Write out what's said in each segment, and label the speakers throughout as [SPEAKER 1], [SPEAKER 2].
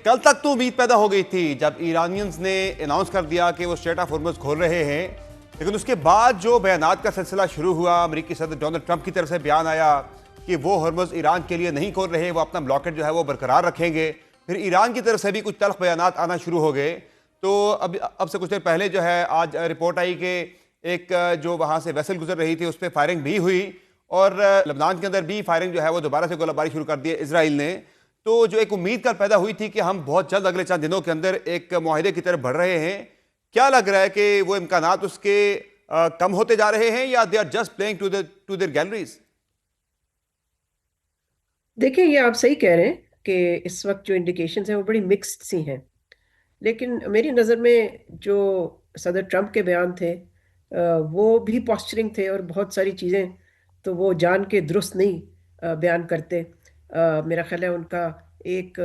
[SPEAKER 1] کل تک تو امید پیدا ہو گئی تھی جب ایرانینز نے اناؤنس کر دیا کہ وہ اسٹریٹ آف ہارمز کھول رہے ہیں، لیکن اس کے بعد جو بیانات کا سلسلہ شروع ہوا، امریکی صدر ڈونلڈ ٹرمپ کی طرف سے بیان آیا کہ وہ ہارمز ایران کے لیے نہیں کھول رہے، وہ اپنا بلاکٹ جو ہے وہ برقرار رکھیں گے۔ پھر ایران کی طرف سے بھی کچھ تلخ بیانات آنا شروع ہو گئے۔ تو اب سے کچھ دیر پہلے جو ہے آج رپورٹ آئی کہ ایک جو وہاں سے ویسل گزر رہی تھی اس پہ فائرنگ بھی ہوئی، اور لبنان کے اندر بھی فائرنگ جو ہے وہ دوبارہ سے گولہ باری شروع کر دی ہے اسرائیل نے۔ تو جو ایک امید کل پیدا ہوئی تھی کہ ہم بہت جلد اگلے چند دنوں کے اندر ایک معاہدے کی طرف بڑھ رہے ہیں، کیا لگ رہا ہے کہ وہ امکانات اس کے کم ہوتے جا رہے ہیں یا they are just playing to their galleries?
[SPEAKER 2] دیکھیں، یہ آپ صحیح کہہ رہے ہیں کہ اس وقت جو انڈیکیشنز ہیں وہ بڑی مکسڈ سی ہیں، لیکن میری نظر میں جو صدر ٹرمپ کے بیان تھے وہ بھی پوسچرنگ تھے، اور بہت ساری چیزیں تو وہ جان کے درست نہیں بیان کرتے۔ میرا خیال ہے ان کا ایک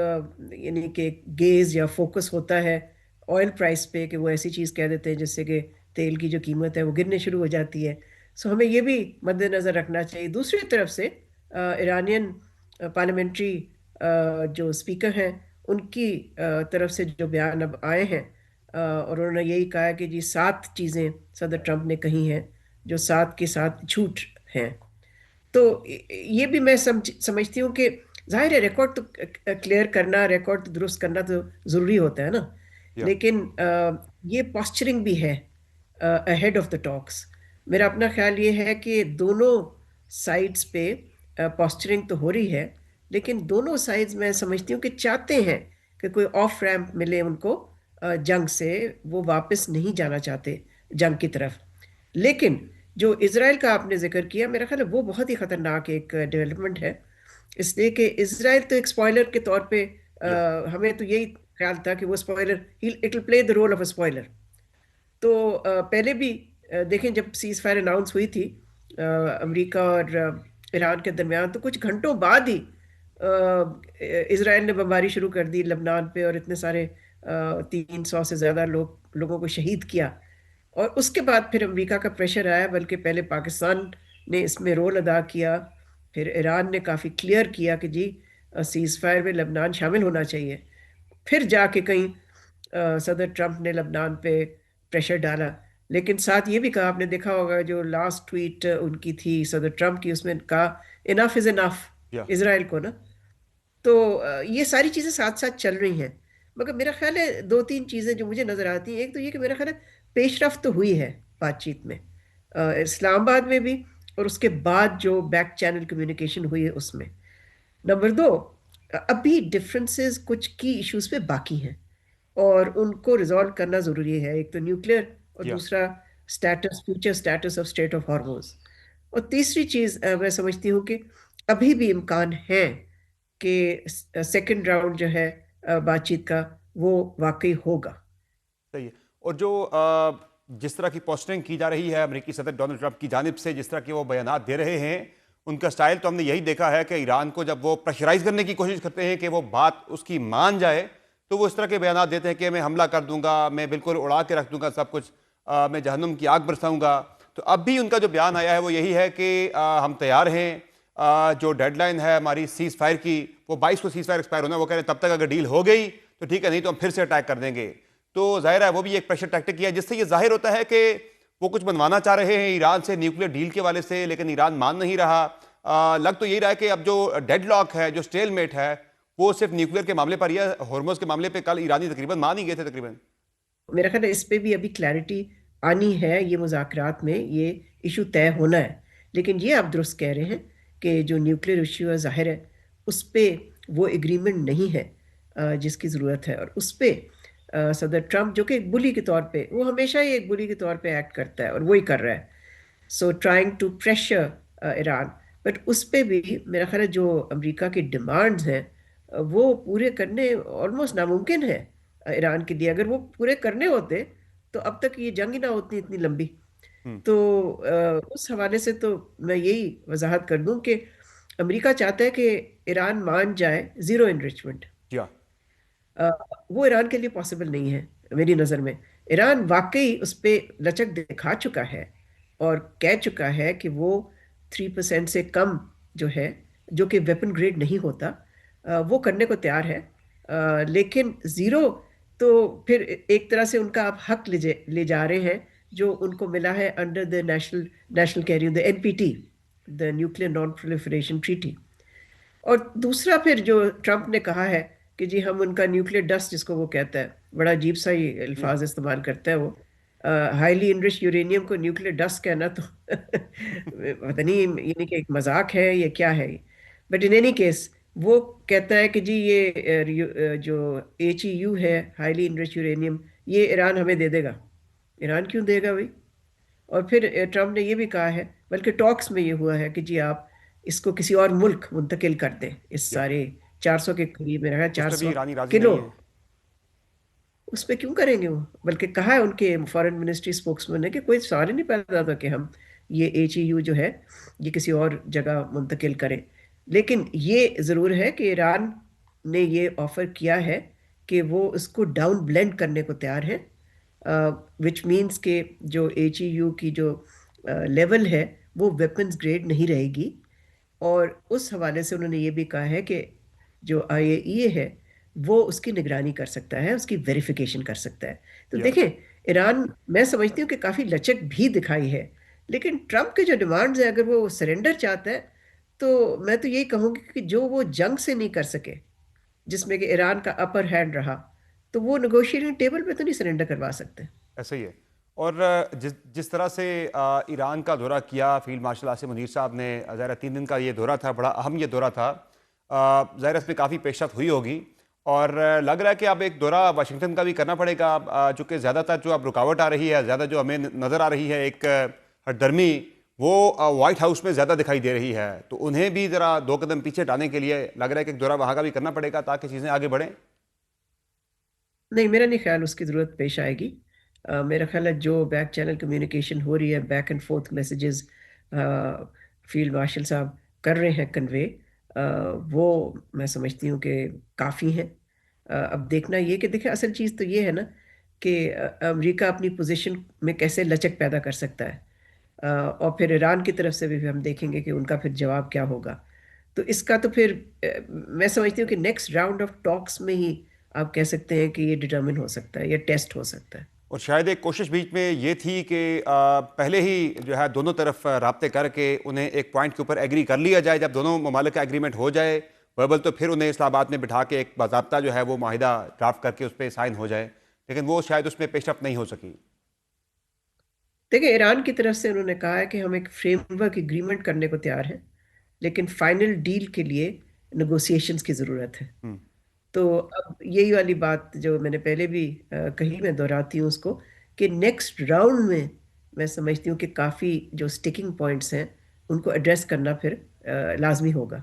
[SPEAKER 2] یعنی کہ گیز یا فوکس ہوتا ہے آئل پرائس پہ، کہ وہ ایسی چیز کہہ دیتے ہیں جس سے کہ تیل کی جو قیمت ہے وہ گرنے شروع ہو جاتی ہے۔ سو ہمیں یہ بھی مد نظر رکھنا چاہیے۔ دوسری طرف سے ایرانین پارلیمنٹری جو اسپیکر ہیں ان کی طرف سے جو بیان اب آئے ہیں، اور انہوں نے یہی کہا کہ جی 7 چیزیں صدر ٹرمپ نے کہی ہیں جو 7 کے 7 جھوٹ ہیں۔ تو یہ بھی میں سمجھتی ہوں کہ ظاہر ہے ریکارڈ تو کلیئر کرنا، ریکارڈ تو درست کرنا تو ضروری ہوتا ہے نا، لیکن یہ پوسچرنگ بھی ہے اہیڈ آف دا ٹاکس۔ میرا اپنا خیال یہ ہے کہ دونوں سائڈز پہ پوسچرنگ تو ہو رہی ہے، لیکن دونوں سائڈز میں سمجھتی ہوں کہ چاہتے ہیں کہ کوئی آف ریمپ ملے ان کو جنگ سے، وہ واپس نہیں جانا چاہتے جنگ کی طرف۔ لیکن جو اسرائیل کا آپ نے ذکر کیا، میرا خیال ہے وہ بہت ہی خطرناک ایک ڈیولپمنٹ ہے، اس لیے کہ اسرائیل تو ایک سپوائلر کے طور پہ ہمیں تو یہی خیال تھا کہ وہ spoiler, it will play the role of a spoiler. تو پہلے بھی دیکھیں جب سیز فائر اناؤنس ہوئی تھی امریکہ اور ایران کے درمیان، تو کچھ گھنٹوں بعد ہی اسرائیل نے بمباری شروع کر دی لبنان پہ، اور اتنے سارے 300 سے زیادہ لوگوں کو شہید کیا۔ اور اس کے بعد پھر امریکہ کا پریشر آیا، بلکہ پہلے پاکستان نے اس میں رول ادا کیا، پھر ایران نے کافی کلیئر کیا کہ جی سیز فائر میں لبنان شامل ہونا چاہیے۔ پھر جا کے کہیں صدر ٹرمپ نے لبنان پہ پریشر ڈالا، لیکن ساتھ یہ بھی کہا، آپ نے دیکھا ہوگا جو لاسٹ ٹویٹ ان کی تھی صدر ٹرمپ کی، اس میں کہا انف از انف اسرائیل کو نا۔ تو یہ ساری چیزیں ساتھ ساتھ چل رہی ہیں، مگر میرا خیال ہے 2-3 چیزیں جو مجھے نظر آتی ہیں، ایک تو یہ کہ میرا خیال ہے پیش رفت تو ہوئی ہے بات چیت میں، اسلام آباد میں بھی، اور اس کے بعد جو بیک چینل کمیونیکیشن ہوئی ہے اس میں۔ نمبر 2، ابھی ڈفرینسز کچھ کی ایشوز پہ باقی ہیں اور ان کو ریزالو کرنا ضروری ہے، ایک تو نیوکلیئر، اور دوسرا future status of Strait of Hormuz. اور تیسری چیز میں سمجھتی ہوں کہ ابھی بھی امکان ہے کہ سیکنڈ راؤنڈ جو ہے بات چیت کا وہ واقعی ہوگا۔
[SPEAKER 1] صحیح ہے۔ اور جو جس طرح کی پوسٹنگ کی جا رہی ہے امریکی صدر ڈونلڈ ٹرمپ کی جانب سے، جس طرح کے وہ بیانات دے رہے ہیں، ان کا سٹائل تو ہم نے یہی دیکھا ہے کہ ایران کو جب وہ پریشرائز کرنے کی کوشش کرتے ہیں کہ وہ بات اس کی مان جائے، تو وہ اس طرح کے بیانات دیتے ہیں کہ میں حملہ کر دوں گا، میں بالکل اڑا کے رکھ دوں گا سب کچھ، میں جہنم کی آگ برساؤں گا۔ تو اب بھی ان کا جو بیان آیا ہے وہ یہی ہے کہ ہم تیار ہیں، جو ڈیڈ لائن ہے ہماری سیز فائر کی، وہ 22 کو سیز فائر ایکسپائر ہونا ہے، وہ کہہ رہے ہیں تب تک اگر ڈیل ہو گئی تو ٹھیک ہے، نہیں تو ہم پھر سے اٹیک کر دیں گے۔ تو ظاہر ہے وہ بھی ایک پریشر ٹیکٹک کیا، جس سے یہ ظاہر ہوتا ہے کہ وہ کچھ بنوانا چاہ رہے ہیں ایران سے نیوکلیر ڈیل کے والے سے، لیکن ایران مان نہیں رہا۔ لگ تو یہی رہا ہے کہ اب جو ڈیڈ لاک ہے، جو سٹیل میٹ ہے، وہ صرف نیوکلیر کے معاملے پر ہی ہے۔ ہرمز کے معاملے پہ کل ایرانی تقریباً مان ہی گئے تھے تقریباً۔
[SPEAKER 2] میرا خیال ہے اس پہ بھی ابھی کلیئرٹی آنی ہے، یہ مذاکرات میں یہ ایشو طے ہونا ہے۔ لیکن یہ آپ درست کہہ رہے ہیں کہ جو نیوکلیر ایشو ہے، ظاہر ہے اس پہ وہ ایگریمنٹ نہیں ہے جس کی ضرورت ہے، اور اس پہ صدر ٹرمپ جو کہ ایک بلی کے طور پہ، وہ ہمیشہ ہی ایک بلی کے طور پہ ایکٹ کرتا ہے، اور وہی کر رہا ہے، so trying to pressure Iran. But اس پہ بھی میرا خیال ہے جو امریکہ کی ڈیمانڈز ہیں وہ پورے کرنے آلموسٹ ناممکن ہے ایران کے لیے۔ اگر وہ پورے کرنے ہوتے تو اب تک یہ جنگ ہی نہ ہوتی اتنی لمبی۔ تو اس حوالے سے تو میں یہی وضاحت کر دوں کہ امریکہ چاہتا ہے کہ ایران مان جائے زیرو انریچمنٹ، وہ ایران کے لیے پاسبل نہیں ہے میری نظر میں۔ ایران واقعی اس پہ لچک دکھا چکا ہے اور کہہ چکا ہے کہ وہ 3% سے کم جو ہے، جو کہ ویپن گریڈ نہیں ہوتا، وہ کرنے کو تیار ہے۔ لیکن زیرو تو پھر ایک طرح سے ان کا آپ حق لے جا رہے ہیں جو ان کو ملا ہے انڈر دا نیشنل کہہ رہی ہوں دا NPT، the nuclear non proliferation treaty. اور دوسرا پھر جو ٹرمپ نے کہا ہے کہ جی ہم ان کا نیوکلیر ڈسٹ، جس کو وہ کہتا ہے، بڑا عجیب سا ہی الفاظ استعمال کرتا ہے وہ، ہائیلی انرچ یورینیم کو نیوکلیر ڈسٹ کہنا تو پتہ نہیں یعنی کہ ایک مذاق ہے یا کیا ہے. بٹ ان اینی کیس وہ کہتا ہے کہ جی یہ جو HEU ہے، ہائیلی انرچ یورینیم، یہ ایران ہمیں دے دے گا. ایران کیوں دے گا بھائی؟ اور پھر ٹرمپ نے یہ بھی کہا ہے، بلکہ ٹاکس میں یہ ہوا ہے کہ جی آپ اس کو کسی اور ملک منتقل کر دیں، اس
[SPEAKER 1] یا
[SPEAKER 2] سارے 400 کے قریب میرا ہے،
[SPEAKER 1] اس پہ بھی
[SPEAKER 2] 400
[SPEAKER 1] ایرانی راضی
[SPEAKER 2] کلو.
[SPEAKER 1] نہیں ہے.
[SPEAKER 2] اس پہ کیوں کریں گے وہ؟ بلکہ کہا ہے ان کے فارن منسٹری اسپوکس مین نے کہ کوئی سوال ہی نہیں پیدا تھا کہ ہم یہ HEU جو ہے یہ کسی اور جگہ منتقل کریں. لیکن یہ ضرور ہے کہ ایران نے یہ آفر کیا ہے کہ وہ اس کو ڈاؤن بلینڈ کرنے کو تیار ہے، وچ مینس کہ جو HEU کی جو لیول ہے وہ ویپنز گریڈ نہیں رہے گی. اور اس حوالے سے انہوں نے یہ بھی کہا ہے کہ جو IAEA ہے وہ اس کی نگرانی کر سکتا ہے، اس کی ویریفیکیشن کر سکتا ہے. تو
[SPEAKER 1] یا
[SPEAKER 2] دیکھیں ایران، میں سمجھتی ہوں کہ کافی لچک بھی دکھائی ہے، لیکن ٹرمپ کے جو ڈیمانڈز ہیں اگر وہ سرنڈر چاہتا ہے تو میں تو یہی کہوں گی کہ جو وہ جنگ سے نہیں کر سکے، جس میں کہ ایران کا اپر ہینڈ رہا، تو وہ نیگوشیٹنگ ٹیبل پہ تو نہیں سرنڈر کروا سکتے.
[SPEAKER 1] ایسا ہی ہے. اور جس طرح سے ایران کا دورہ کیا فیلڈ مارشل عاصم منیر صاحب نے، ظاہر 3 دن کا یہ دورہ تھا، بڑا اہم یہ دورہ تھا، ظاہر اس میں کافی پیش رفت ہوئی ہوگی. اور لگ رہا ہے کہ اب ایک دورہ واشنگٹن کا بھی کرنا پڑے گا، چونکہ زیادہ تر جو اب رکاوٹ آ رہی ہے، زیادہ جو ہمیں نظر آ رہی ہے ایک ہٹ درمی، وہ وائٹ ہاؤس میں زیادہ دکھائی دے رہی ہے. تو انہیں بھی ذرا 2 قدم پیچھے ہٹانے کے لیے لگ رہا ہے کہ ایک دورہ وہاں کا بھی کرنا پڑے گا تاکہ چیزیں آگے بڑھیں.
[SPEAKER 2] نہیں، میرا نہیں خیال اس کی ضرورت پیش آئے گی. میرا خیال ہے جو بیک چینل کمیونیکیشن ہو رہی ہے، back and forth messages field marshal صاحب کر رہے ہیں کنوے، وہ میں سمجھتی ہوں کہ کافی ہیں. اب دیکھنا یہ کہ دیکھیں اصل چیز تو یہ ہے نا کہ امریکہ اپنی پوزیشن میں کیسے لچک پیدا کر سکتا ہے، اور پھر ایران کی طرف سے بھی ہم دیکھیں گے کہ ان کا پھر جواب کیا ہوگا. تو اس کا تو پھر میں سمجھتی ہوں کہ نیکسٹ راؤنڈ آف ٹاکس میں ہی آپ کہہ سکتے ہیں کہ یہ ڈٹرمن ہو سکتا ہے یا ٹیسٹ ہو سکتا ہے.
[SPEAKER 1] اور شاید ایک کوشش بیچ میں یہ تھی کہ پہلے ہی جو ہے دونوں طرف رابطے کر کے انہیں ایک پوائنٹ کے اوپر ایگری کر لیا جائے. جب دونوں ممالک کا ایگریمنٹ ہو جائے وربل، تو پھر انہیں اسلام آباد میں بٹھا کے ایک باضابطہ جو ہے وہ معاہدہ ڈرافٹ کر کے اس پہ سائن ہو جائے. لیکن وہ شاید اس میں پیش رفت نہیں ہو سکی.
[SPEAKER 2] دیکھیں ایران کی طرف سے انہوں نے کہا ہے کہ ہم ایک فریم ورک ایگریمنٹ کرنے کو تیار ہیں، لیکن فائنل ڈیل کے لیے نیگوسیشنز کی ضرورت ہے. تو اب یہی والی بات جو میں نے پہلے بھی کہی، میں دہراتی ہوں اس کو، کہ نیکسٹ راؤنڈ میں سمجھتی ہوں کہ کافی جو سٹکنگ پوائنٹس ہیں ان کو ایڈریس کرنا پھر لازمی ہوگا.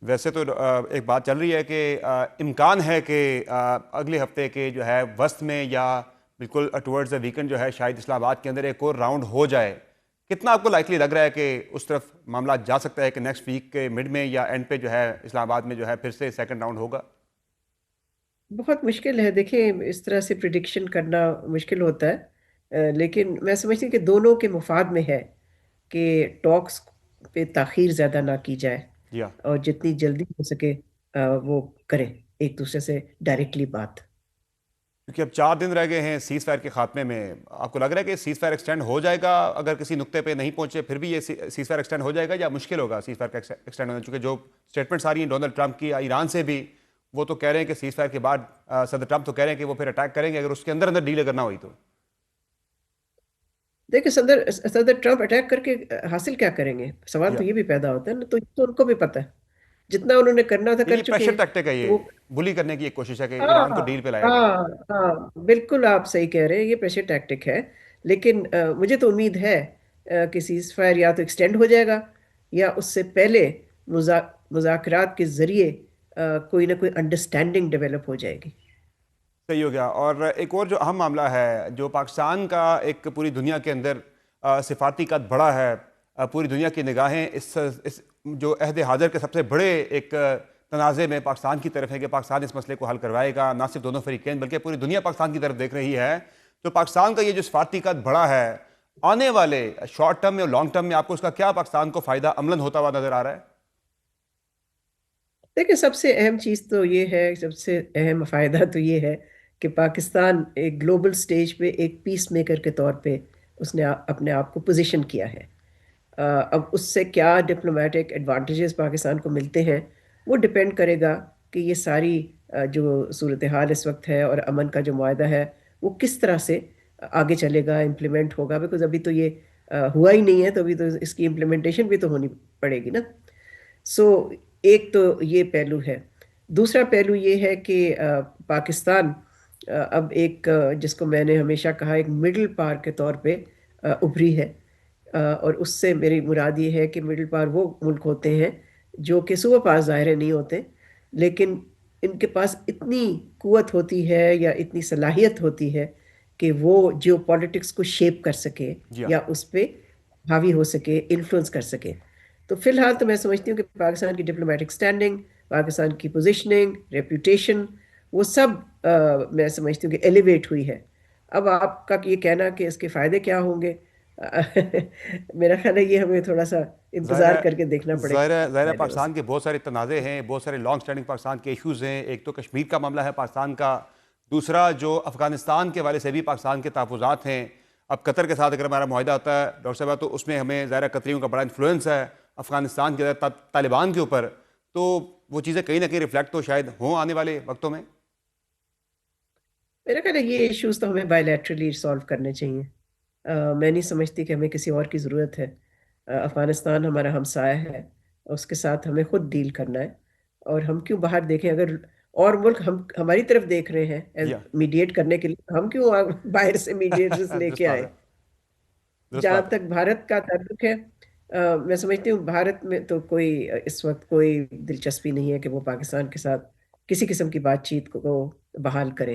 [SPEAKER 1] ویسے تو ایک بات چل رہی ہے کہ امکان ہے کہ اگلے ہفتے کے جو ہے وسط میں یا بالکل ٹورڈز دا ویکنڈ جو ہے شاید اسلام آباد کے اندر ایک اور راؤنڈ ہو جائے. کتنا آپ کو لائکلی لگ رہا ہے کہ اس طرف معاملات جا سکتا ہے کہ نیکسٹ ویک کے مڈ میں یا اینڈ پہ جو ہے اسلام آباد میں جو ہے پھر سے سیکنڈ راؤنڈ ہوگا؟
[SPEAKER 2] بہت مشکل ہے، دیکھیں اس طرح سے پریڈکشن کرنا مشکل ہوتا ہے، لیکن میں سمجھتی ہوں کہ دونوں کے مفاد میں ہے کہ ٹاکس پہ تاخیر زیادہ نہ کی جائے،
[SPEAKER 1] جی ہاں.
[SPEAKER 2] اور جتنی جلدی ہو سکے وہ کریں ایک دوسرے سے ڈائریکٹلی بات.
[SPEAKER 1] کیونکہ اب 4 دن رہ گئے ہیں سیز فائر کے خاتمے میں. آپ کو لگ رہا ہے کہ سیز فائر ایکسٹینڈ ہو جائے گا اگر کسی نقطے پہ نہیں پہنچے پھر بھی یہ سیز فائر ایکسٹینڈ ہو جائے گا، یا مشکل ہوگا سیز فائر کا ایکسٹینڈ ہونا؟ چونکہ جو اسٹیٹمنٹس آ رہی ہیں ڈونلڈ ٹرمپ کی ایران سے بھی، وہ تو کہہ رہے ہیں کہ سیز فائر کے بعد صدر ٹرمپ تو کہہ رہے ہیں کہ وہ پھر اٹیک کریں گے اگر اس کے اندر ڈیل اگر نہ ہوئی تو.
[SPEAKER 2] دیکھیں صدر ٹرمپ اٹیک کر کے حاصل کیا کریں گے؟ سوال تو یہ بھی پیدا ہوتا ہے نا. تو ان کو بھی پتہ ہے جتنا انہوں نے کرنا تھا کر
[SPEAKER 1] یہ
[SPEAKER 2] چکے
[SPEAKER 1] پریشر
[SPEAKER 2] ہیں.
[SPEAKER 1] ٹیکٹک ہے،
[SPEAKER 2] تو
[SPEAKER 1] یہ
[SPEAKER 2] وہ
[SPEAKER 1] بلی کرنے کی ایک کوشش ہے کہ ایران کو
[SPEAKER 2] ہاں
[SPEAKER 1] ڈیل پہ لایا جائے.
[SPEAKER 2] ہاں ہاں بالکل آپ صحیح کہہ رہے ہیں، یہ پریشر ٹیکٹک ہے. لیکن مجھے تو امید ہے کہ سیز فائر یا تو ایکسٹینڈ ہو جائے گا یا اس سے پہلے مذاکرات کے ذریعے کوئی نہ کوئی انڈرسٹینڈنگ ڈیولپ ہو جائے گی.
[SPEAKER 1] صحیح ہو گیا. اور ایک اور جو اہم معاملہ ہے جو پاکستان کا ایک پوری دنیا کے اندر سفارتی قد بڑا ہے، پوری دنیا کی نگاہیں اس جو عہد حاضر کے سب سے بڑے ایک تنازع میں پاکستان کی طرف ہے کہ پاکستان اس مسئلے کو حل کروائے گا. نہ صرف دونوں فریقین بلکہ پوری دنیا پاکستان کی طرف دیکھ رہی ہے. تو پاکستان کا یہ جو سفارتی قد بڑا ہے، آنے والے شارٹ ٹرم میں اور لانگ ٹرم میں آپ کو اس کا کیا پاکستان کو فائدہ عملاً ہوتا ہوا نظر آ رہا ہے؟
[SPEAKER 2] دیکھیں، سب سے اہم چیز تو یہ ہے، سب سے اہم فائدہ تو یہ ہے کہ پاکستان ایک گلوبل سٹیج پہ ایک پیس میکر کے طور پہ اس نے اپنے آپ کو پوزیشن کیا ہے۔ اب اس سے کیا ڈپلومیٹک ایڈوانٹیجز پاکستان کو ملتے ہیں، وہ ڈپینڈ کرے گا کہ یہ ساری جو صورتحال اس وقت ہے اور امن کا جو معاہدہ ہے وہ کس طرح سے آگے چلے گا، امپلیمنٹ ہوگا، بیکاز ابھی تو یہ ہوا ہی نہیں ہے، تو ابھی تو اس کی امپلیمنٹیشن بھی تو ہونی پڑے گی نا۔ سو ایک تو یہ پہلو ہے۔ دوسرا پہلو یہ ہے کہ پاکستان اب ایک جس کو میں نے ہمیشہ کہا ایک مڈل پار کے طور پہ ابھری ہے۔ اور اس سے میری مراد یہ ہے کہ مڈل پار وہ ملک ہوتے ہیں جو کہ صوبہ پاس ظاہر نہیں ہوتے، لیکن ان کے پاس اتنی قوت ہوتی ہے یا اتنی صلاحیت ہوتی ہے کہ وہ جیو پالیٹکس کو شیپ کر سکے
[SPEAKER 1] جی ہاں۔
[SPEAKER 2] یا اس پہ حاوی ہو سکے، انفلوئنس کر سکے۔ تو فی الحال تو میں سمجھتی ہوں کہ پاکستان کی ڈپلومیٹک سٹینڈنگ، پاکستان کی پوزیشننگ، ریپوٹیشن، وہ سب میں سمجھتی ہوں کہ ایلیویٹ ہوئی ہے۔ اب آپ کا یہ کہنا کہ اس کے فائدے کیا ہوں گے، میرا خیال ہے یہ ہمیں تھوڑا سا
[SPEAKER 1] ظاہر
[SPEAKER 2] انتظار کر کے دیکھنا
[SPEAKER 1] ہے
[SPEAKER 2] پڑے
[SPEAKER 1] ظاہر ہے
[SPEAKER 2] گا
[SPEAKER 1] ظاہر ہے
[SPEAKER 2] فائدے اس۔
[SPEAKER 1] پاکستان کے بہت سارے تنازع ہیں، بہت سارے لانگ سٹینڈنگ پاکستان کے ایشوز ہیں۔ ایک تو کشمیر کا معاملہ ہے پاکستان کا، دوسرا جو افغانستان کے والے سے بھی پاکستان کے تحفظات ہیں۔ اب قطر کے ساتھ اگر ہمارا معاہدہ ہوتا ہے ڈاکٹر صاحبہ، تو اس میں ہمیں ظاہر ہے قطریوں کا بڑا انفلوئنس ہے افغانستان کے طالبان کے اوپر، تو وہ چیزیں کہیں نہ کہیں ریفلیکٹ تو شاید ہوں آنے والے وقتوں میں۔
[SPEAKER 2] میرا خیال ہے یہ ایشوز تو ہمیں بائی لیٹرلی سالو کرنے چاہیے۔ میں نہیں سمجھتی کہ ہمیں کسی اور کی ضرورت ہے۔ افغانستان ہمارا ہمسایہ ہے، اس کے ساتھ ہمیں خود ڈیل کرنا ہے، اور ہم کیوں باہر دیکھیں؟ اگر اور ملک ہماری طرف دیکھ رہے ہیں
[SPEAKER 1] جی ہاں۔
[SPEAKER 2] میڈیٹ کرنے کے لیے، ہم کیوں باہر سے میڈیٹرز لے
[SPEAKER 1] درست
[SPEAKER 2] کے
[SPEAKER 1] بات
[SPEAKER 2] آئے؟
[SPEAKER 1] ہے، درست
[SPEAKER 2] جہاں
[SPEAKER 1] بات ہے۔
[SPEAKER 2] تک بھارت کا تعلق ہے، میں سمجھتی ہوں بھارت میں تو کوئی اس وقت کوئی دلچسپی نہیں ہے کہ وہ پاکستان کے ساتھ کسی قسم کی بات چیت کو بحال کرے۔